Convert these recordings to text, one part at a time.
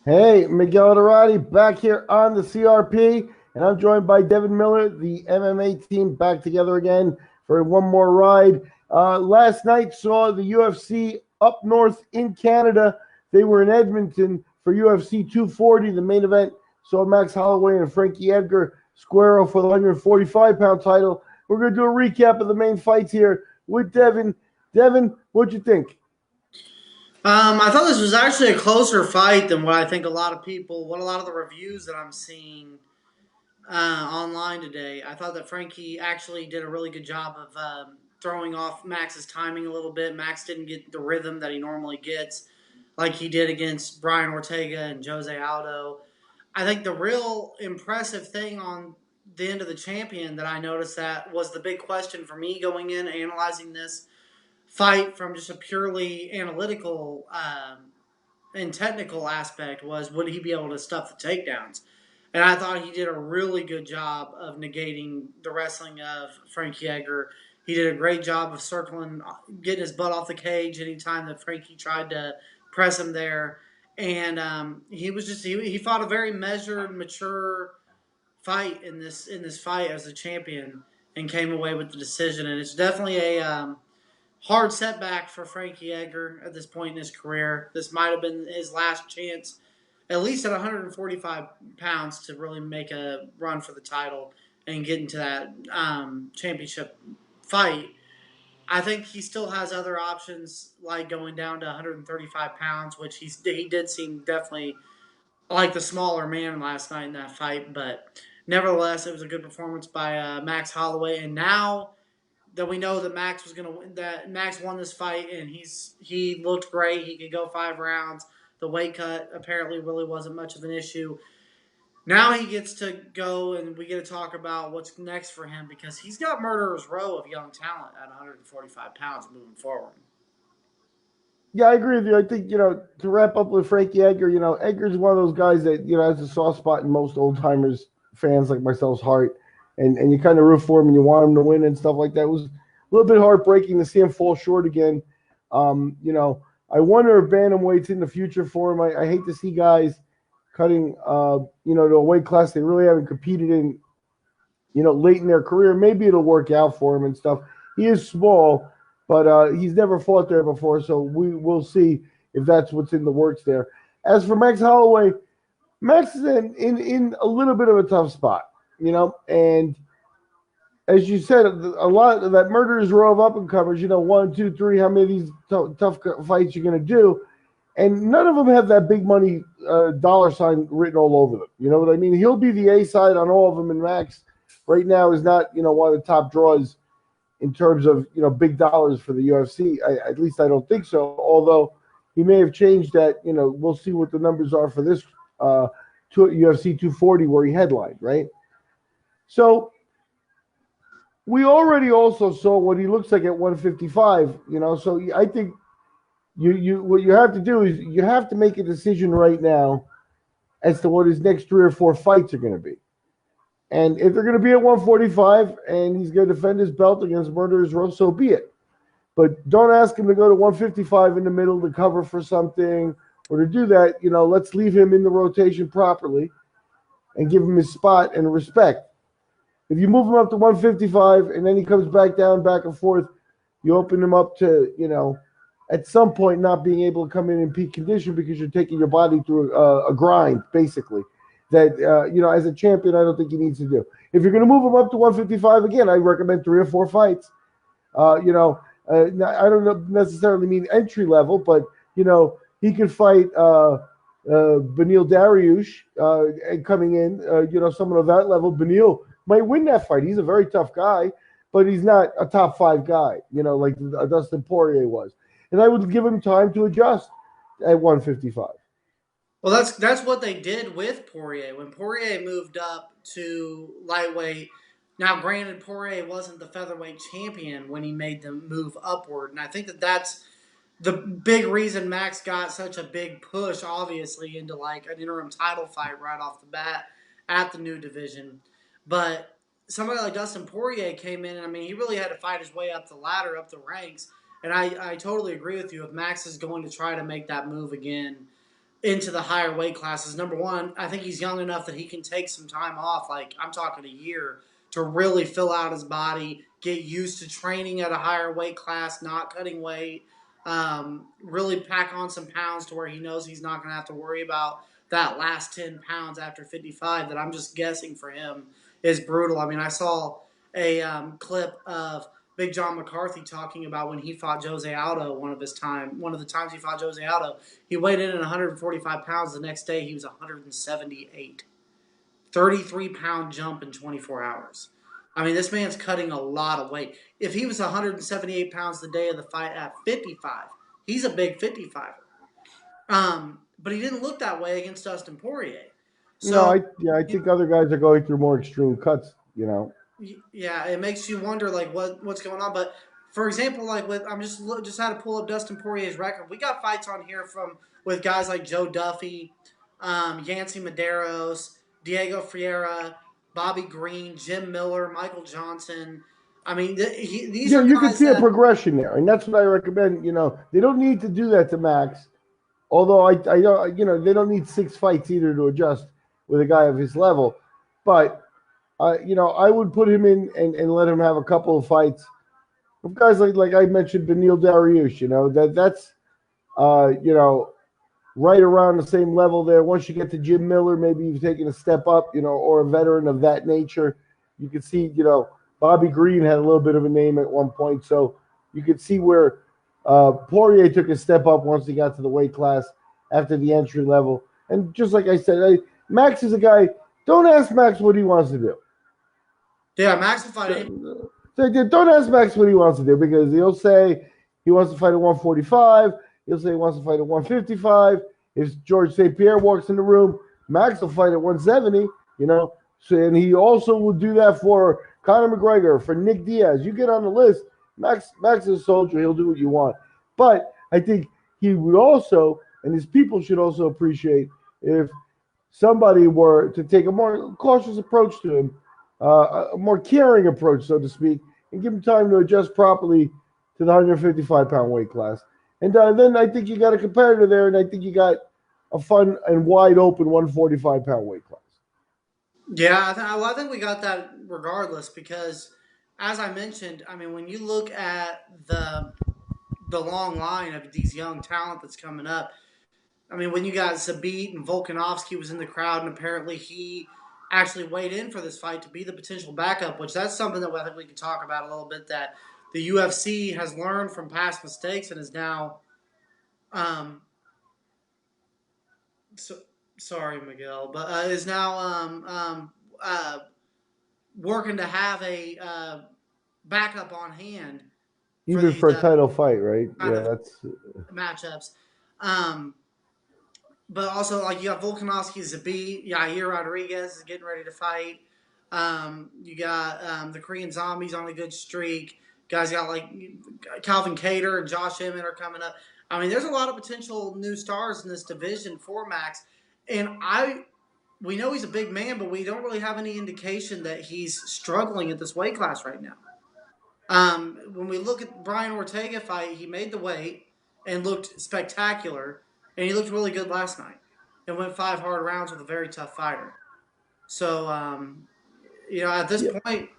Hey, Miguel Dorati back here on the CRP, and I'm joined by Devin Miller, the MMA team, back together again for one more ride. Last night saw the UFC up north in Canada. They were in Edmonton for UFC 240, the main event. Saw Max Holloway and Frankie Edgar square off for the 145-pound title. We're going to do a recap of the main fights here with Devin. Devin, what'd you think? I thought this was actually a closer fight than what I think what a lot of the reviews that I'm seeing online today. I thought that Frankie actually did a really good job of throwing off Max's timing a little bit. Max didn't get the rhythm that he normally gets, like he did against Brian Ortega and Jose Aldo. I think the real impressive thing on the end of the champion that I noticed that was the big question for me going in analyzing this fight from just a purely analytical and technical aspect was would he be able to stuff the takedowns? And I thought he did a really good job of negating the wrestling of Frankie Edgar. He did a great job of circling, getting his butt off the cage anytime that Frankie tried to press him there. And he fought a very measured, mature fight in this fight as a champion and came away with the decision. And it's definitely a hard setback for Frankie Edgar at this point in his career. This might have been his last chance, at least at 145 pounds, to really make a run for the title and get into that championship fight. I think he still has other options, like going down to 135 pounds, which he did seem definitely like the smaller man last night in that fight. But nevertheless, it was a good performance by Max Holloway. And now that we know that Max was gonna that Max won this fight and he looked great. He could go 5 rounds. The weight cut apparently really wasn't much of an issue. Now he gets to go and we get to talk about what's next for him because he's got murderer's row of young talent at 145 pounds moving forward. Yeah, I agree with you. I think, to wrap up with Frankie Edgar, Edgar's one of those guys that, has a soft spot in most old timers fans like myself's heart. And you kind of root for him and you want him to win and stuff like that. It was a little bit heartbreaking to see him fall short again. I wonder if bantamweight's in the future for him. I hate to see guys cutting, to a weight class they really haven't competed in, late in their career. Maybe it'll work out for him and stuff. He is small, but he's never fought there before, so we will see if that's what's in the works there. As for Max Holloway, Max is in a little bit of a tough spot, and as you said, a lot of that murderers row of up and comers, one, two, three, how many of these tough fights you're going to do. And none of them have that big money dollar sign written all over them. You know what I mean? He'll be the A side on all of them, and Max right now is not, one of the top draws in terms of big dollars for the UFC. At least I don't think so. Although he may have changed that. We'll see what the numbers are for this UFC 240 where he headlined, right? So we already also saw what he looks like at 155. So I think you what you have to do is you have to make a decision right now as to what his next 3 or 4 fights are going to be. And if they're going to be at 145 and he's going to defend his belt against Murderers Row, so be it. But don't ask him to go to 155 in the middle to cover for something or to do that. Let's leave him in the rotation properly and give him his spot and respect. If you move him up to 155 and then he comes back down, back and forth, you open him up to, at some point not being able to come in peak condition because you're taking your body through a grind, basically. That, as a champion, I don't think he needs to do. If you're going to move him up to 155 again, I recommend 3 or 4 fights. I don't necessarily mean entry level, but, he could fight Benil Dariush coming in, someone of that level. Benil might win that fight. He's a very tough guy, but he's not a top 5 guy, like Dustin Poirier was. And I would give him time to adjust at 155. Well, that's what they did with Poirier when Poirier moved up to lightweight. Now, granted, Poirier wasn't the featherweight champion when he made the move upward, and I think that's the big reason Max got such a big push, obviously, into like an interim title fight right off the bat at the new division. But somebody like Dustin Poirier came in, and I mean, he really had to fight his way up the ladder, up the ranks. And I totally agree with you. If Max is going to try to make that move again, into the higher weight classes. Number one, I think he's young enough that he can take some time off. Like I'm talking a year to really fill out his body, get used to training at a higher weight class, not cutting weight, really pack on some pounds to where he knows he's not going to have to worry about that last 10 pounds after 55 that I'm just guessing for him is brutal. I mean, I saw a clip of Big John McCarthy talking about when he fought Jose Aldo one of the times he fought Jose Aldo, he weighed in at 145 pounds. The next day he was 178. 33-pound jump in 24 hours. I mean, this man's cutting a lot of weight. If he was 178 pounds the day of the fight at 55, he's a big 55er. But he didn't look that way against Dustin Poirier. No, So, I think other guys are going through more extreme cuts. yeah, it makes you wonder like what's going on. But for example, like with I'm just had to pull up Dustin Poirier's record. We got fights on here from with guys like Joe Duffy, Yancy Medeiros, Diego Ferreira, Bobby Green, Jim Miller, Michael Johnson. I mean, these Yeah, are you can guys see a that progression there, and that's what I recommend. They don't need to do that to Max. Although I don't, they don't need 6 fights either to adjust with a guy of his level. But I would put him in and let him have a couple of fights with guys like I mentioned, Beneil Dariush. That's right around the same level there. Once you get to Jim Miller, maybe you've taken a step up, or a veteran of that nature. You can see, Bobby Green had a little bit of a name at one point, so you could see where Poirier took a step up once he got to the weight class after the entry level. And just like I said, Max is a guy. Don't ask Max what he wants to do. yeah, Max will fight any. So don't ask Max what he wants to do because he'll say he wants to fight at 145. He'll say he wants to fight at 155. If George St. Pierre walks in the room, Max will fight at 170. So and he also will do that for Conor McGregor, for Nick Diaz. You get on the list, Max is a soldier. He'll do what you want. But I think he would also, and his people should also appreciate if somebody were to take a more cautious approach to him, a more caring approach, so to speak, and give him time to adjust properly to the 155-pound weight class. And then I think you got a competitor there, and I think you got a fun and wide open 145-pound weight class. Yeah, I think we got that regardless because, as I mentioned, I mean, when you look at the long line of these young talent that's coming up, I mean, when you got Zabit and Volkanovski was in the crowd, and apparently he actually weighed in for this fight to be the potential backup, which that's something that I think we can talk about a little bit. That the UFC has learned from past mistakes and is now, um, so, sorry, Miguel, but is now working to have a backup on hand for Even these for a title fight, right? kind Yeah, of that's matchups. Um, but also, like, you got Volkanovski, Zabit, Yair Rodriguez is getting ready to fight. You got the Korean Zombies on a good streak. Guys got like Calvin Cater and Josh Emmett are coming up. I mean, there's a lot of potential new stars in this division for Max. And we know he's a big man, but we don't really have any indication that he's struggling at this weight class right now. When we look at Brian Ortega fight, he made the weight and looked spectacular, and he looked really good last night and went 5 hard rounds with a very tough fighter. So, at this yeah. point,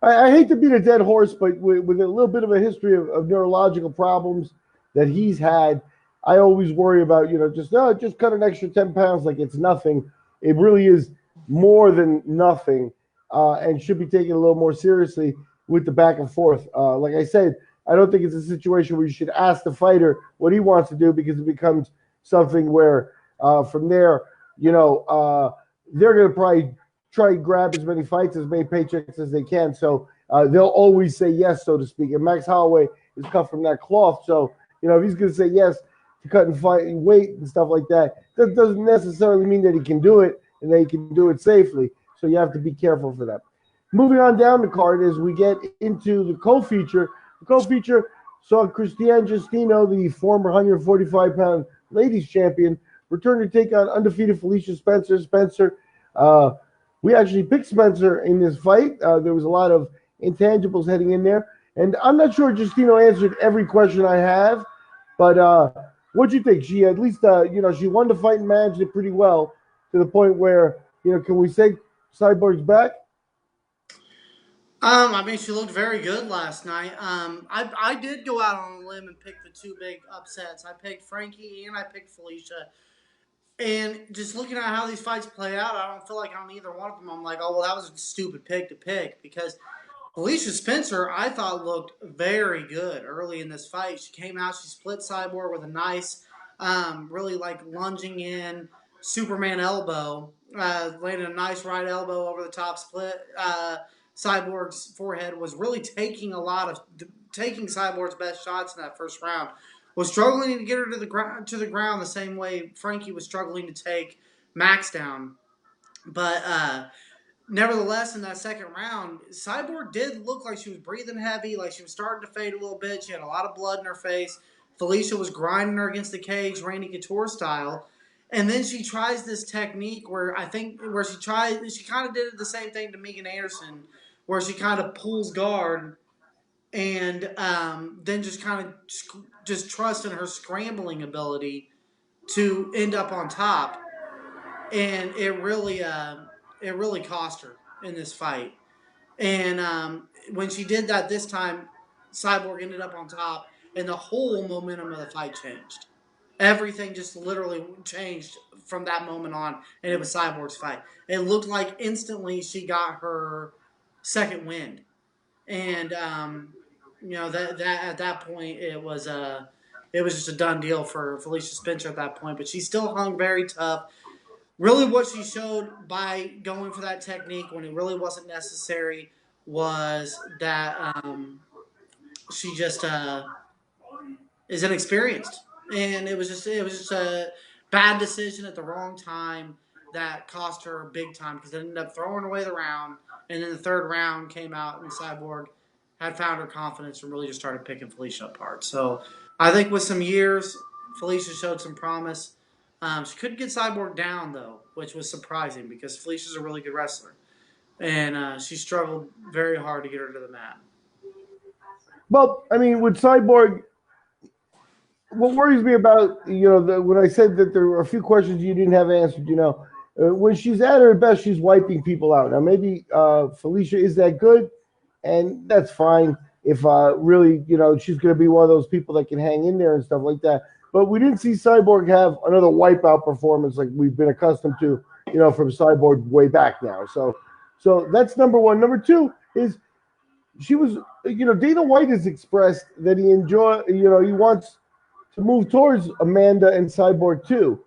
I hate to beat a dead horse, but with a little bit of a history of neurological problems that he's had, I always worry about, just cut an extra 10 pounds like it's nothing. It really is more than nothing, and should be taken a little more seriously with the back and forth. Like I said, I don't think it's a situation where you should ask the fighter what he wants to do because it becomes something where from there, they're going to probably try and grab as many fights, as many paychecks as they can. So they'll always say yes, so to speak. And Max Holloway is cut from that cloth. So, if he's going to say yes to cut and fight and weight and stuff like that, that doesn't necessarily mean that he can do it and that he can do it safely. So you have to be careful for that. Moving on down the card as we get into the co-feature. The co-feature saw Christiane Justino, the former 145-pound ladies champion, return to take on undefeated Felicia Spencer. We actually picked Spencer in this fight. There was a lot of intangibles heading in there. And I'm not sure Justino answered every question I have, but What'd you think? She at least, she won the fight and managed it pretty well to the point where, can we say Cyborg's back? I mean, she looked very good last night. I did go out on a limb and pick the two big upsets. I picked Frankie and I picked Felicia. And just looking at how these fights play out, I don't feel like on either one of them I'm like, oh well, that was a stupid pick to pick because Felicia Spencer, I thought looked very good early in this fight. She came out, she split Cyborg with a nice, really like lunging in Superman elbow, landed a nice right elbow over the top split. Cyborg's forehead was really taking Cyborg's best shots in that first round. Was struggling to get her to the ground the same way Frankie was struggling to take Max down, but nevertheless, in that second round, Cyborg did look like she was breathing heavy, like she was starting to fade a little bit. She had a lot of blood in her face. Felicia was grinding her against the cage, Randy Couture style. And then she tries this technique where she kind of did the same thing to Megan Anderson, where she kind of pulls guard and then just kind of just trust in her scrambling ability to end up on top, and it really cost her in this fight. And when she did that this time, Cyborg ended up on top, and the whole momentum of the fight changed. Everything just literally changed from that moment on, and it was Cyborg's fight. It looked like instantly she got her second win, and that at that point it was just a done deal for Felicia Spencer at that point. But she still hung very tough. Really, what she showed by going for that technique when it really wasn't necessary was that she just is inexperienced, and it was just a bad decision at the wrong time that cost her big time because it ended up throwing away the round, and then the third round came out and Cyborg had found her confidence and really just started picking Felicia apart. So I think with some years, Felicia showed some promise. She couldn't get Cyborg down though, which was surprising because Felicia's a really good wrestler, and she struggled very hard to get her to the mat. Well, I mean, with Cyborg, what worries me about when I said that there were a few questions you didn't have answered, when she's at her best, she's wiping people out. Now maybe Felicia is that good, and that's fine if really she's going to be one of those people that can hang in there and stuff like that. But we didn't see Cyborg have another wipeout performance like we've been accustomed to, from Cyborg way back now. So that's number one. Number two is she was, Dana White has expressed that he he wants to move towards Amanda and Cyborg too.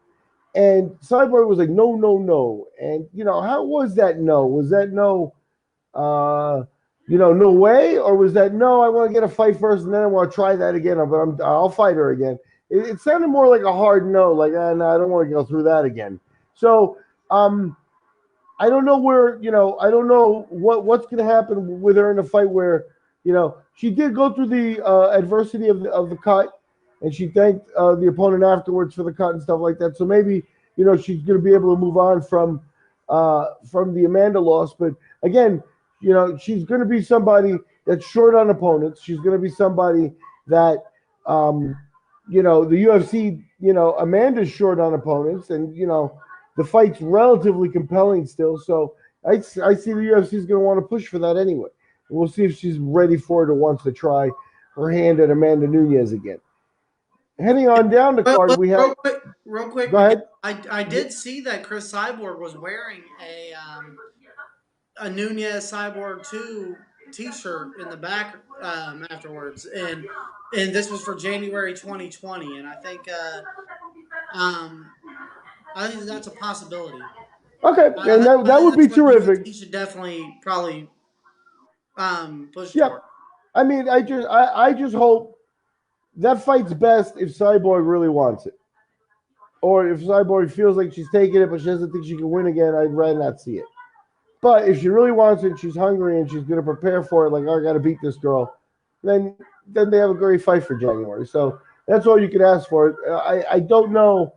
And Cyborg was like, no, no, no. And, how was that no? Was that no, no way? Or was that no, I want to get a fight first and then I want to try that again, but I'll fight her again? It sounded more like a hard no, like, no, I don't want to go through that again. So, I don't know where, I don't know what's going to happen with her in a fight where, she did go through the adversity of the cut, and she thanked the opponent afterwards for the cut and stuff like that. So maybe, she's going to be able to move on from the Amanda loss. But again, she's going to be somebody that's short on opponents. She's going to be somebody that, the UFC, Amanda's short on opponents, and, the fight's relatively compelling still. So I see the UFC is going to want to push for that anyway. We'll see if she's ready for it or wants to try her hand at Amanda Nunes again. Heading on down the card, we have real quick. Go ahead. I did see that Chris Cyborg was wearing a Nunes Cyborg 2 T-shirt in the back afterwards, and this was for January 2020, and I think that's a possibility. Okay, and that would be terrific. He should definitely probably push yeah. for. I mean, I just hope that fight's best if Cyborg really wants it, or if Cyborg feels like she's taking it but she doesn't think she can win again. I'd rather not see it. But if she really wants it, she's hungry and she's going to prepare for it. Like, oh, I got to beat this girl. Then they have a great fight for January. So that's all you can ask for. I don't know.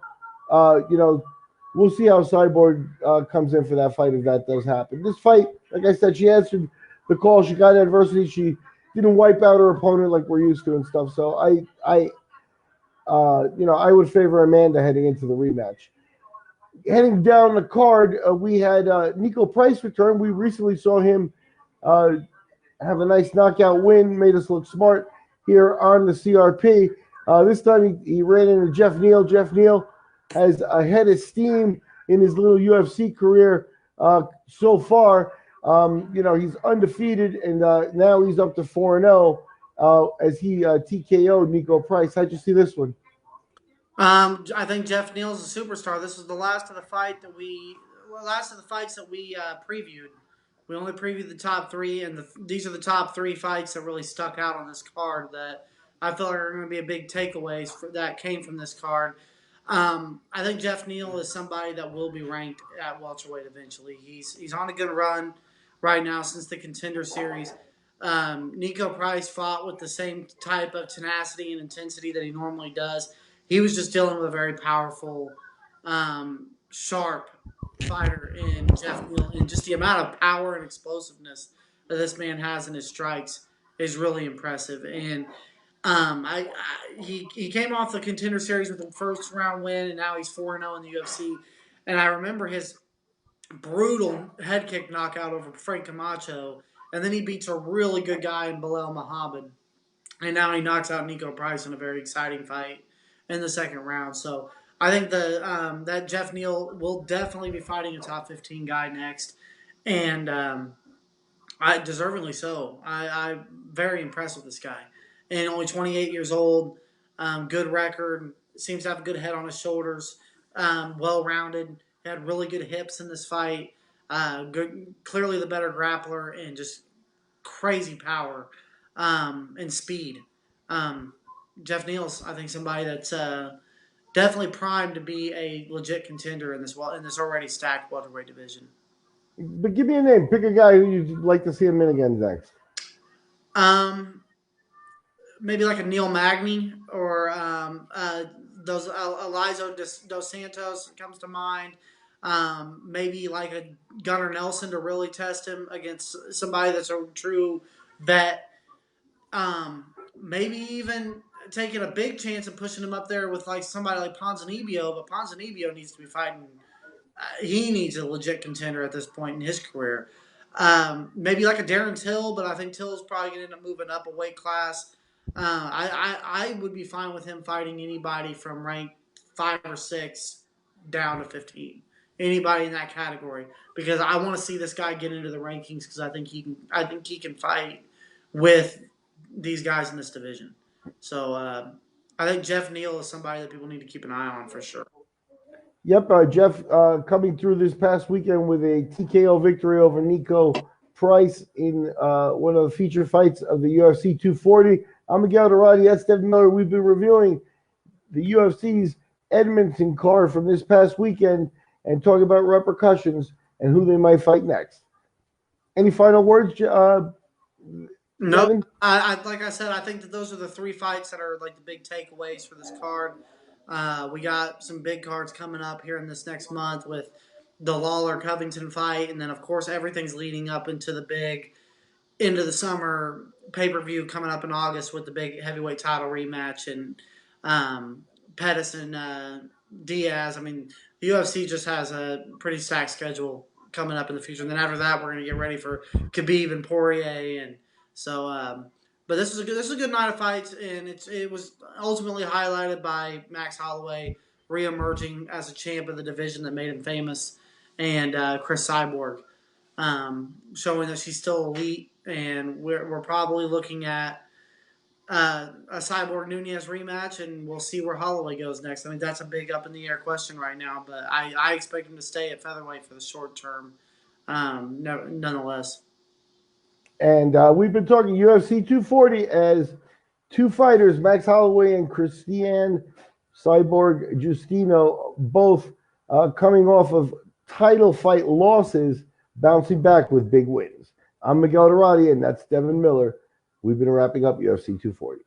We'll see how Cyborg comes in for that fight if that does happen. This fight, like I said, she answered the call. She got adversity. She didn't wipe out her opponent like we're used to and stuff. So I would favor Amanda heading into the rematch. Heading down the card, we had Nico Price return. We recently saw him uh, have a nice knockout win, made us look smart here on the CRP. This time he ran into Jeff Neal. Jeff Neal has a head of steam in his little UFC career so far. He's undefeated, and now he's up to 4-0 as he TKO'd Nico Price. How'd you see this one? I think Jeff Neal's a superstar. This was the last of the last of the fights that we previewed. We only previewed the top three, and these are the top three fights that really stuck out on this card that I feel like are going to be a big takeaways that came from this card. I think Jeff Neal is somebody that will be ranked at welterweight eventually. He's on a good run right now since the Contender Series. Nico Price fought with the same type of tenacity and intensity that he normally does. He was just dealing with a very powerful, sharp fighter in Jeff Neal, and just the amount of power and explosiveness that this man has in his strikes is really impressive. And he came off the Contender Series with a first round win, and now he's 4-0 in the UFC. And I remember his brutal head kick knockout over Frank Camacho, and then he beats a really good guy in Bilal Muhammad, and now he knocks out Nico Price in a very exciting fight in the second round. So I think that Jeff Neal will definitely be fighting a top 15 guy next, and I deservingly so. I'm very impressed with this guy, and only 28 years old, good record, seems to have a good head on his shoulders, well rounded, had really good hips in this fight. Clearly the better grappler, and just crazy power and speed. Um, Jeff Neal's, I think, somebody that's definitely primed to be a legit contender in this already stacked welterweight division. But give me a name. Pick a guy who you'd like to see him in again next. Um, Maybe like a Neil Magny or those Elizo dos Santos comes to mind. Maybe like a Gunnar Nelson to really test him against somebody that's a true vet. Maybe even taking a big chance and pushing him up there with like somebody like Ponzinibbio, but Ponzinibbio needs to be fighting. He needs a legit contender at this point in his career. Maybe like a Darren Till, but I think Till's probably going to end up moving up a weight class. I would be fine with him fighting anybody from rank 5 or 6 down to 15. Anybody in that category, because I want to see this guy get into the rankings, because I think he can. I think he can fight with these guys in this division. So I think Jeff Neal is somebody that people need to keep an eye on for sure. Yep, Jeff coming through this past weekend with a TKO victory over Nico Price in one of the feature fights of the UFC 240. I'm Miguel Dorati. That's Devin Miller. We've been reviewing the UFC's Edmonton card from this past weekend and talking about repercussions and who they might fight next. Any final words, No, Devin? like I said, I think that those are the three fights that are like the big takeaways for this card. We got some big cards coming up here in this next month with the Lawler Covington fight, and then of course everything's leading up into the big into the summer pay per view coming up in August with the big heavyweight title rematch and Pettis and Diaz. I mean, the UFC just has a pretty stacked schedule coming up in the future, and then after that, we're going to get ready for Khabib and Poirier, and so. But this is a good night of fights, and it was ultimately highlighted by Max Holloway reemerging as a champ of the division that made him famous, and Chris Cyborg showing that she's still elite, and we're probably looking at a Cyborg Nunez rematch, and we'll see where Holloway goes next. I mean, that's a big up in the air question right now, but I expect him to stay at featherweight for the short term, nonetheless. And we've been talking UFC 240 as two fighters, Max Holloway and Christiane Cyborg Justino, both coming off of title fight losses, bouncing back with big wins. I'm Miguel Dorati, and that's Devin Miller. We've been wrapping up UFC 240.